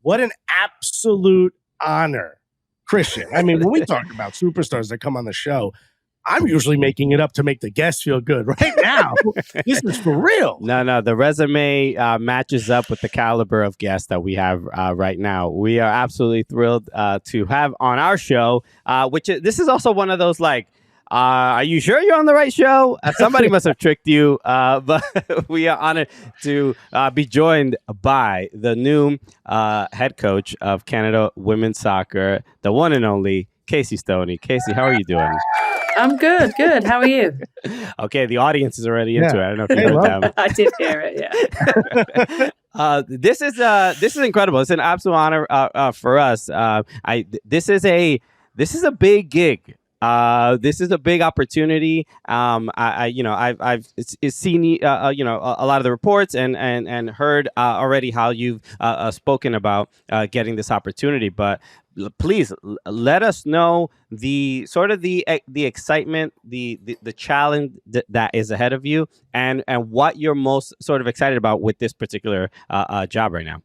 What an absolute honor, Christian. I mean, when we talk about superstars that come on the show, I'm usually making it up to make the guests feel good. Right now, this is for real. No, the resume matches up with the caliber of guests that we have right now. We are absolutely thrilled to have on our show, this is also one of those like, are you sure you're on the right show? Somebody must have tricked you, but we are honored to be joined by the new head coach of Canada Women's Soccer, the one and only Casey Stoney. Casey, how are you doing? I'm good. How are you? Okay, the audience is already into it. I don't know if you heard them. I did hear it, yeah. This is incredible. It's an absolute honor for us. This is a big gig. This is a big opportunity. I've seen a lot of the reports and heard already how you've spoken about getting this opportunity. But please let us know the sort of the excitement, the challenge that is ahead of you, and what you're most sort of excited about with this particular job right now.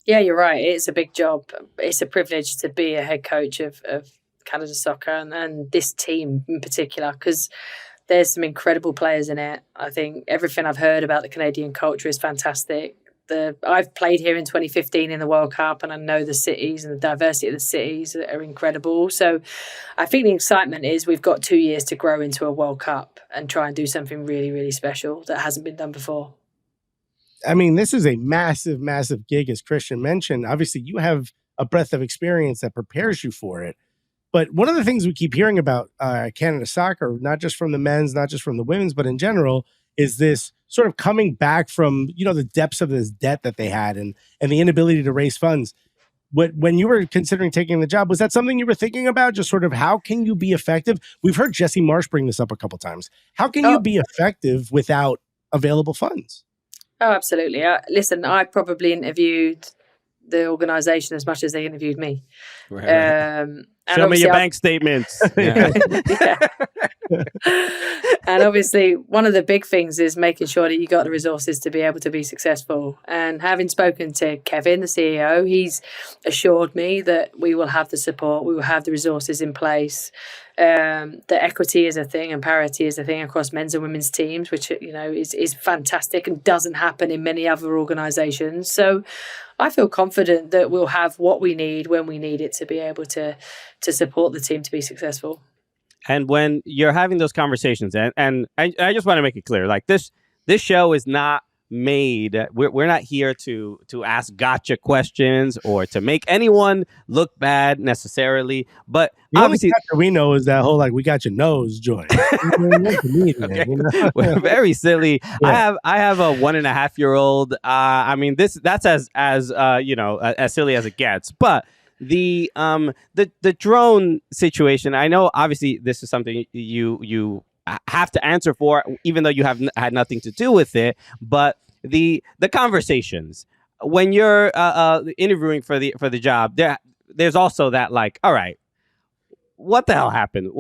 Yeah, you're right. It's a big job. It's a privilege to be a head coach of Canada Soccer and this team in particular, because there's some incredible players in it. I think everything I've heard about the Canadian culture is fantastic. I've played here in 2015 in the World Cup, and I know the cities and the diversity of the cities are incredible. So I think the excitement is we've got 2 years to grow into a World Cup and try and do something really, really special that hasn't been done before. I mean, this is a massive, massive gig, as Christian mentioned. Obviously, you have a breadth of experience that prepares you for it. But one of the things we keep hearing about Canada Soccer, not just from the men's, not just from the women's, but in general, is this sort of coming back from, the depths of this debt that they had and the inability to raise funds. When you were considering taking the job, was that something you were thinking about? Just sort of how can you be effective? We've heard Jesse Marsh bring this up a couple times. How can you be effective without available funds? Oh, absolutely. Listen, I probably interviewed the organisation as much as they interviewed me. Right. Show me your bank statements. Yeah. And obviously, one of the big things is making sure that you got the resources to be able to be successful. And having spoken to Kevin, the CEO, he's assured me that we will have the support, we will have the resources in place. That equity is a thing and parity is a thing across men's and women's teams, which is fantastic and doesn't happen in many other organisations. So I feel confident that we'll have what we need when we need it to be able to support the team to be successful. And when you're having those conversations, and I just want to make it clear, like this show is not made. We're not here to ask gotcha questions or to make anyone look bad necessarily. But the obviously, only gotcha we know is that whole we got your nose joint. Okay. We're very silly. Yeah. I have a 1.5-year-old. I mean, that's as silly as it gets. But the drone situation, I know obviously this is something you have to answer for, even though you have had nothing to do with it. But the conversations when you're interviewing for the job, there's also that all right, what the hell happened?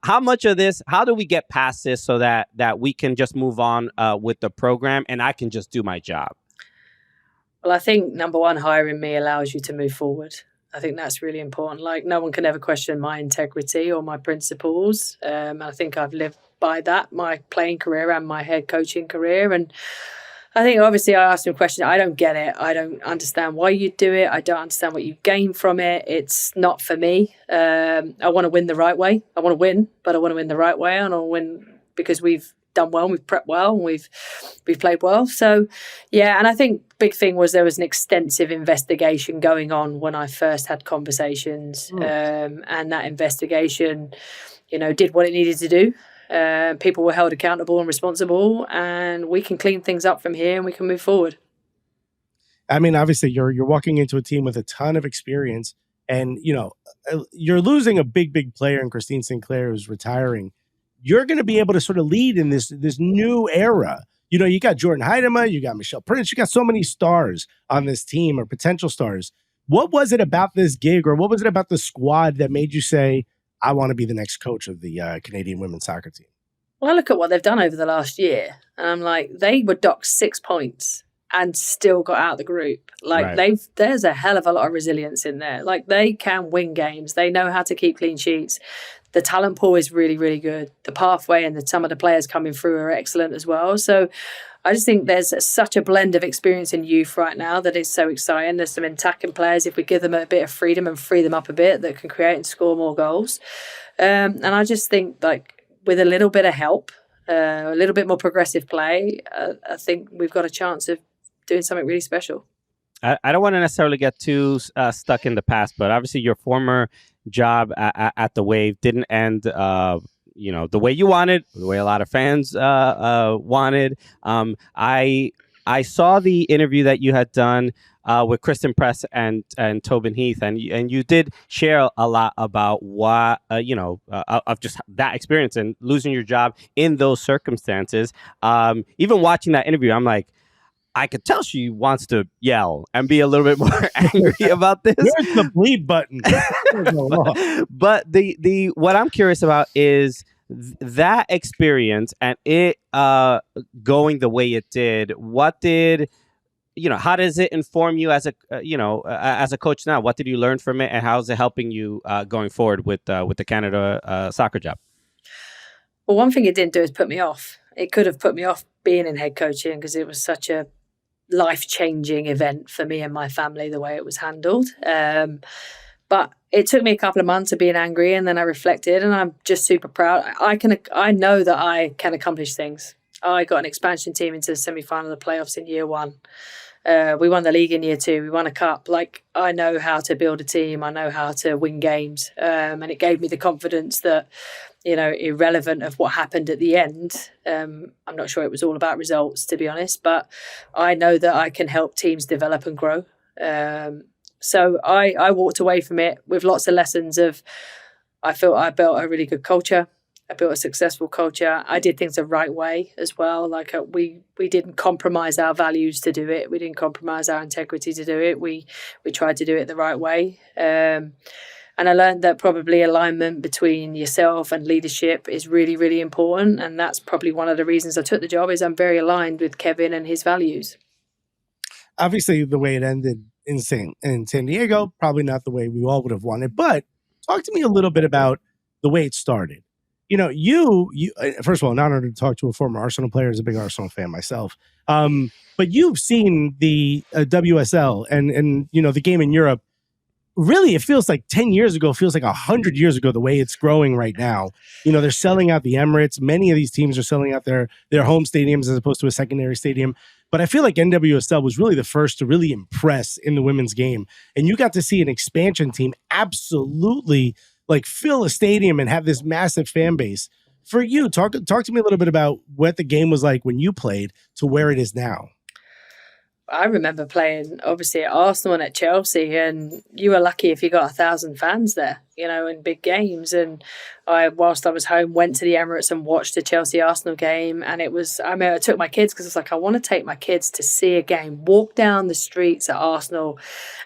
How much of this? How do we get past this so that we can just move on with the program and I can just do my job? Well, I think number one, hiring me allows you to move forward. I think that's really important. No one can ever question my integrity or my principles. I think I've lived by that, my playing career and my head coaching career. And I think obviously I asked him a question. I don't get it. I don't understand why you do it. I don't understand what you gain from it. It's not for me. I want to win the right way. I want to win, but I want to win the right way. And I'll win because we've done well, we've prepped well, and we've played well. So, yeah, and I think big thing was there was an extensive investigation going on when I first had conversations, and that investigation, did what it needed to do. People were held accountable and responsible, and we can clean things up from here and we can move forward. I mean, obviously, you're walking into a team with a ton of experience, and you're losing a big player in Christine Sinclair, who's retiring. You're going to be able to sort of lead in this new era. You got Jordan Heidema, you got Michelle Prince, you got so many stars on this team or potential stars. What was it about this gig, or what was it about the squad that made you say, I want to be the next coach of the Canadian women's soccer team? Well, I look at what they've done over the last year, and I'm like, they were docked 6 points and still got out of the group. Like there's a hell of a lot of resilience in there. Like they can win games. They know how to keep clean sheets. The talent pool is really, really good. The pathway and some of the players coming through are excellent as well. So I just think there's such a blend of experience in youth right now that is so exciting. There's some attacking players, if we give them a bit of freedom and free them up a bit, that can create and score more goals. And I just think, like, with a little bit of help, a little bit more progressive play, I think we've got a chance of doing something really special. I don't want to necessarily get too stuck in the past, but obviously your former job at the Wave didn't end the way you wanted, the way a lot of fans wanted. I saw the interview that you had done with Kristen Press and Tobin Heath, and you did share a lot about what of just that experience and losing your job in those circumstances. Even watching that interview, I'm like, I could tell she wants to yell and be a little bit more angry about this. Where's the bleep button? But the what I'm curious about is that experience and it going the way it did. What did how does it inform you as a coach now? What did you learn from it, and how is it helping you going forward with the Canada soccer job? Well, one thing it didn't do is put me off. It could have put me off being in head coaching because it was such a life-changing event for me and my family, the way it was handled. But it took me a couple of months of being angry, and then I reflected, and I'm just super proud. I know that I can accomplish things. I got an expansion team into the semi-final of the playoffs in year one. We won the league in year two. We won a cup. Like, I know how to build a team. I know how to win games. And it gave me the confidence that, irrelevant of what happened at the end, I'm not sure it was all about results, to be honest, but I know that I can help teams develop and grow. So I walked away from it with lots of lessons of, I felt I built a really good culture. I built a successful culture. I did things the right way as well. Like we didn't compromise our values to do it. We didn't compromise our integrity to do it. We tried to do it the right way. And I learned that probably alignment between yourself and leadership is really, really important. And that's probably one of the reasons I took the job, is I'm very aligned with Kevin and his values. Obviously, the way it ended in San Diego, probably not the way we all would have wanted. But talk to me a little bit about the way it started. You first of all, an honor to talk to a former Arsenal player. As a big Arsenal fan myself. But you've seen the WSL and the game in Europe. Really, it feels like 10 years ago, feels like 100 years ago, the way it's growing right now. They're selling out the Emirates. Many of these teams are selling out their home stadiums as opposed to a secondary stadium. But I feel like NWSL was really the first to really impress in the women's game. And you got to see an expansion team absolutely fill a stadium and have this massive fan base. For you, talk to me a little bit about what the game was like when you played to where it is now. I remember playing, obviously, at Arsenal and at Chelsea, and you were lucky if you got 1,000 fans there, in big games. And whilst I was home, went to the Emirates and watched the Chelsea-Arsenal game. And I took my kids because I was like, I want to take my kids to see a game, walk down the streets at Arsenal.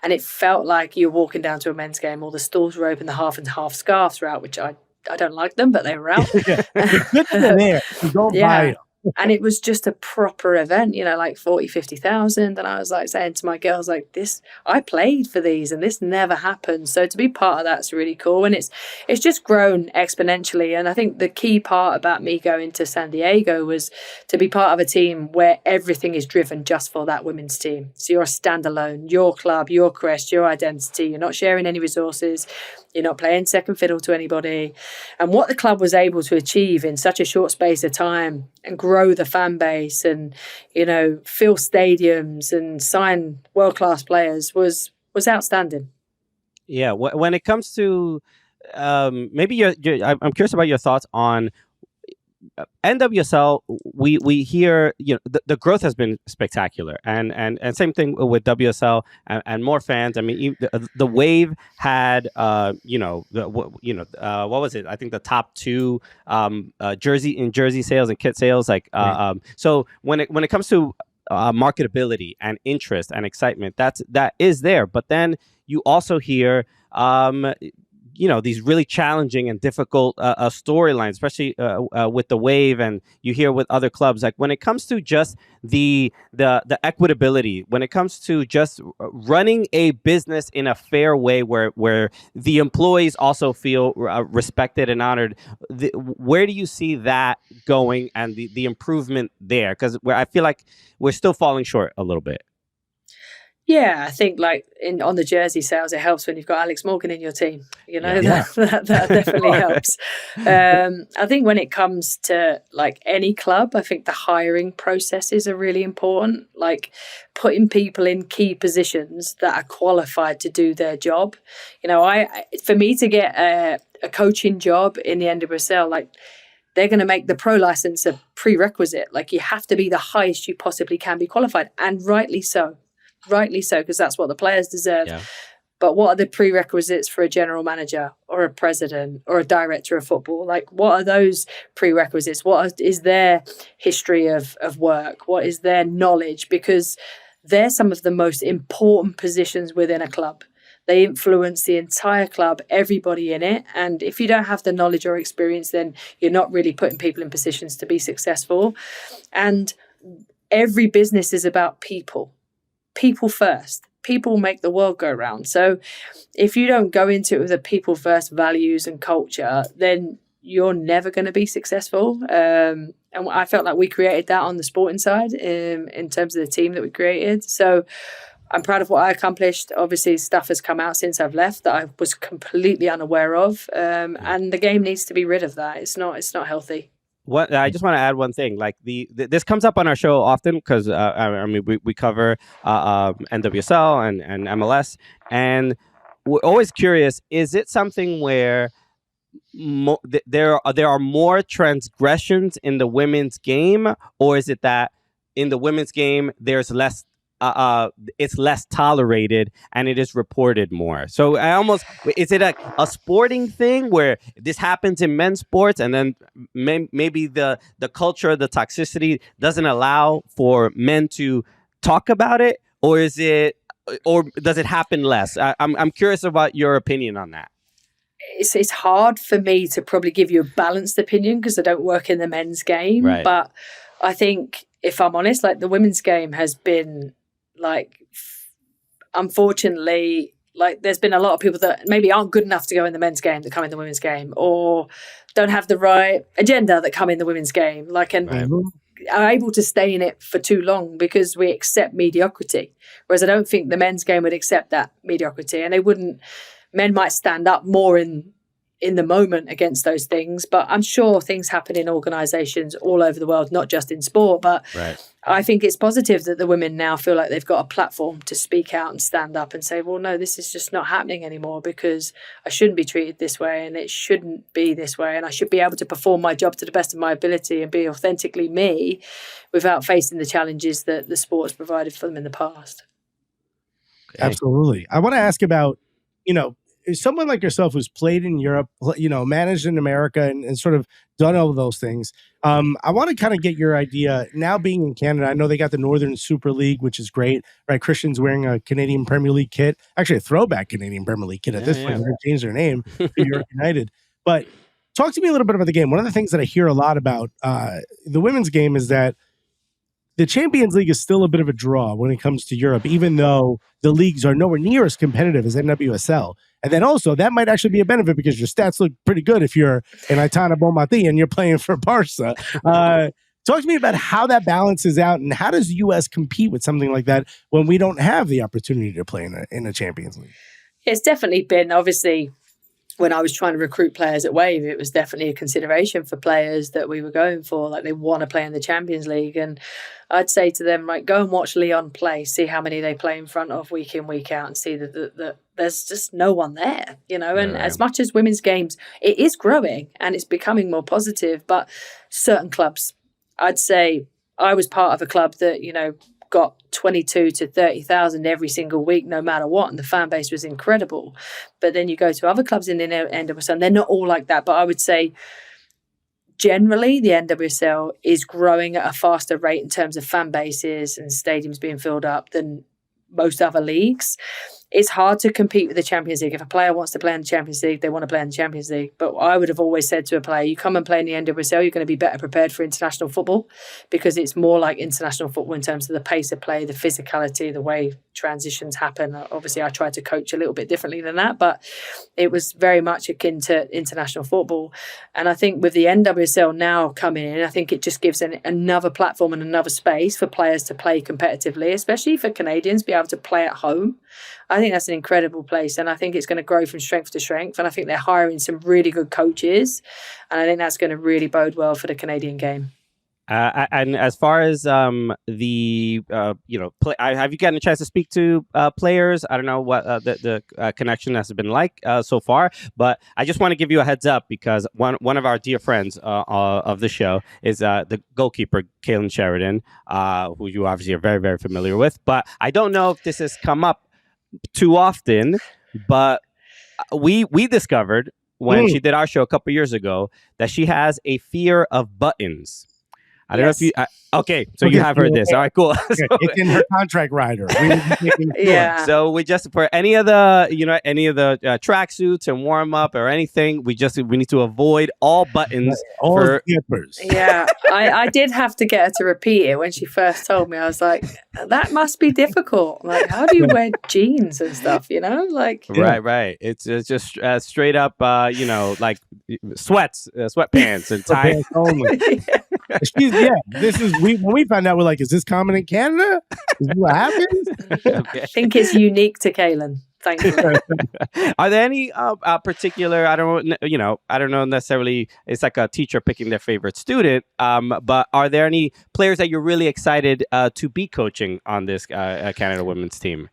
And it felt like you were walking down to a men's game. All the stalls were open, the half and half scarves were out, which I don't like them, but they were out. Good that they're there. Don't buy them. And it was just a proper event, like 40, 50,000. And I was like saying to my girls, like, this, I played for these and this never happened. So to be part of that's really cool. And it's just grown exponentially. And I think the key part about me going to San Diego was to be part of a team where everything is driven just for that women's team. So you're a standalone, your club, your crest, your identity. You're not sharing any resources. You're not playing second fiddle to anybody. And what the club was able to achieve in such a short space of time and grow the fan base and, fill stadiums and sign world-class players was outstanding. Yeah. When it comes to maybe I'm curious about your thoughts on NWSL. We hear the growth has been spectacular, and same thing with WSL and more fans. I mean, the Wave had what was it? I think the top two jersey sales and kit sales. So when it comes to marketability and interest and excitement, that is there. But then you also hear these really challenging and difficult storylines, especially with the Wave, and you hear with other clubs. Like when it comes to just the equitability, when it comes to just running a business in a fair way, where the employees also feel respected and honored, where do you see that going and the improvement there? Because I feel like we're still falling short a little bit. Yeah, I think like on the jersey sales, it helps when you've got Alex Morgan in your team. That definitely helps. I think when it comes to like any club, I think the hiring processes are really important. Like putting people in key positions that are qualified to do their job. For me to get a coaching job in the NWSL, like they're going to make the pro license a prerequisite. Like you have to be the highest you possibly can be qualified, and rightly so, because that's what the players deserve. Yeah. But what are the prerequisites for a general manager or a president or a director of football? Like, what are those prerequisites? What is their history of work? What is their knowledge? Because they're some of the most important positions within a club. They influence the entire club, everybody in it. And if you don't have the knowledge or experience, then you're not really putting people in positions to be successful. And every business is about people. People first. People make the world go round. So if you don't go into it with a people first values and culture, then you're never going to be successful. And I felt like we created that on the sporting side in terms of the team that we created. So I'm proud of what I accomplished. Obviously, stuff has come out since I've left that I was completely unaware of. And the game needs to be rid of that. It's not healthy. What I just want to add one thing, like this comes up on our show often because we cover NWSL and MLS, and we're always curious: is it something where there are more transgressions in the women's game, or is it that in the women's game there's less? It's less tolerated and it is reported more. So is it a sporting thing where this happens in men's sports and then maybe the culture, the toxicity doesn't allow for men to talk about it, or does it happen less? I'm curious about your opinion on that. It's hard for me to probably give you a balanced opinion because I don't work in the men's game, right. But I think if I'm honest, like the women's game has been like, unfortunately, like there's been a lot of people that maybe aren't good enough to go in the men's game that come in the women's game, or don't have the right agenda that come in the women's game, like, and are able to stay in it for too long because we accept mediocrity. Whereas I don't think the men's game would accept that mediocrity, and men might stand up more in the moment against those things. But I'm sure things happen in organisations all over the world, not just in sport. But right. I think it's positive that the women now feel like they've got a platform to speak out and stand up and say, well, no, this is just not happening anymore because I shouldn't be treated this way and it shouldn't be this way. And I should be able to perform my job to the best of my ability and be authentically me without facing the challenges that the sport has provided for them in the past. Okay. Absolutely. I want to ask about, someone like yourself who's played in Europe, managed in America and sort of done all of those things. I want to kind of get your idea now being in Canada. I know they got the Northern Super League, which is great, right? Christian's wearing a Canadian Premier League kit, actually a throwback Canadian Premier League kit at this point. They're going to change their name to York United. But talk to me a little bit about the game. One of the things that I hear a lot about the women's game is that the Champions League is still a bit of a draw when it comes to Europe, even though the leagues are nowhere near as competitive as NWSL. And then also, that might actually be a benefit because your stats look pretty good if you're an Aitana Bonmatí and you're playing for Barca. Talk to me about how that balances out and how does the U.S. compete with something like that when we don't have the opportunity to play in a Champions League? It's definitely been, obviously, when I was trying to recruit players at Wave, it was definitely a consideration for players that we were going for. Like, they want to play in the Champions League. And I'd say to them, like, go and watch Lyon play, see how many they play in front of week in, week out, and see that there's just no one there, And as much as women's games, it is growing and it's becoming more positive, but certain clubs, I'd say I was part of a club that, got 22 to 30,000 every single week, no matter what. And the fan base was incredible. But then you go to other clubs in the NWSL, and they're not all like that. But I would say generally the NWSL is growing at a faster rate in terms of fan bases and stadiums being filled up than most other leagues. it's hard to compete with the Champions League. If a player wants to play in the Champions League, they want to play in the Champions League. But I would have always said to a player, you come and play in the NWSL, you're going to be better prepared for international football, because it's more like international football in terms of the pace of play, the physicality, the way transitions happen. Obviously, I tried to coach a little bit differently than that, but it was very much akin to international football. And I think with the NWSL now coming in, I think it just gives another platform and another space for players to play competitively, especially for Canadians, be able to play at home. I think that's an incredible place, and I think it's going to grow from strength to strength. And I think they're hiring some really good coaches, and I think that's going to really bode well for the Canadian game. And as far as have you gotten a chance to speak to players? I don't know what the connection has been like so far, but I just want to give you a heads up, because one of our dear friends of the show is the goalkeeper, Kaylin Sheridan, who you obviously are very, very familiar with. But I don't know if this has come up too often, but we discovered when she did our show a couple years ago that she has a fear of buttons. I don't know if you... okay, so you have heard this. All right, cool. It's in her contract rider. Yeah. So we just, for any of the tracksuits and warm up or anything, we need to avoid all buttons. All zippers. Yeah, I did have to get her to repeat it when she first told me. I was like, that must be difficult. Like, how do you wear jeans and stuff? Like right. It's just straight up, like sweatpants and tie. This is when we found out, we're like, is this common in Canada? Is this what happens? Okay. I think it's unique to Kaylin. Thankfully. Are there any particular? I don't know necessarily. It's like a teacher picking their favorite student. But are there any players that you're really excited to be coaching on this Canada women's team?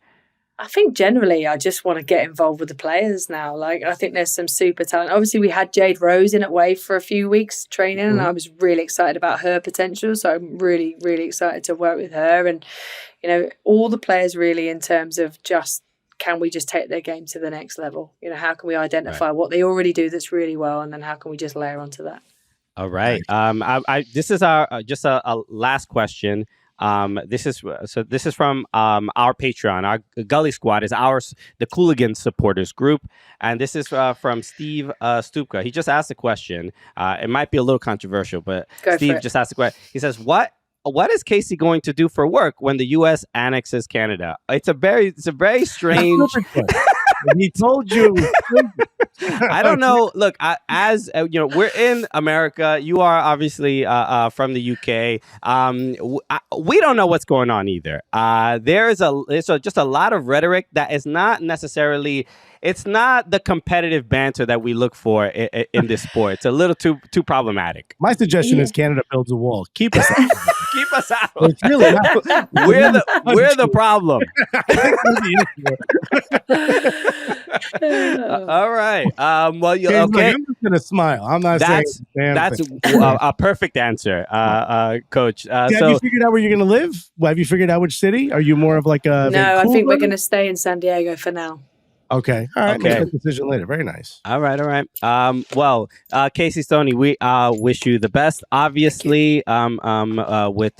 I think generally I just want to get involved with the players now. Like, I think there's some super talent. Obviously, we had Jade Rose in at Wave for a few weeks training, and I was really excited about her potential. So I'm really, really excited to work with her. And, all the players really, in terms of just, can we just take their game to the next level? How can we identify what they already do that's really well, and then how can we just layer onto that? All right. This is our just a last question. This is from our Patreon. Our Gully Squad is the Cooligans supporters group, and this is from Steve Stupka. He just asked a question. It might be a little controversial, but Steve just asked a question. He says, "What is Casey going to do for work when the U.S. annexes Canada?" It's a very strange. He told you. I don't know. Look, we're in America. You are obviously from the UK. We don't know what's going on either. There's just a lot of rhetoric that is not necessarily. It's not the competitive banter that we look for in this sport. It's a little too problematic. My suggestion is Canada builds a wall. Keep us out. Keep us out. It's really not. We're the problem. All right. Well, okay. Like, I'm just gonna smile. I'm not saying that's a perfect answer, Coach. Have you figured out where you're gonna live? Have you figured out which city? Are you more of like a? No, I think we're gonna stay in San Diego for now. Okay. All right. Make that decision later. Very nice. All right. Well, Casey, Stoney, we wish you the best. Obviously, with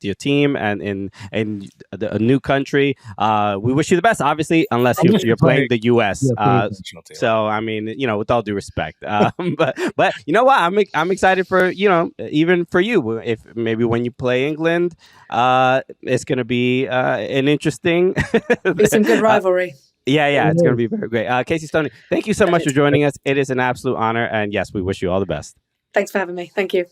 your team and in a new country, we wish you the best. Obviously, unless you're playing the U.S. So I mean, with all due respect, but you know what? I'm excited for even for you. If maybe when you play England, it's going to be an interesting. Be some good rivalry. Yeah, it's going to be very great. Casey Stoney, thank you so much for joining us. It is an absolute honor. And yes, we wish you all the best. Thanks for having me. Thank you.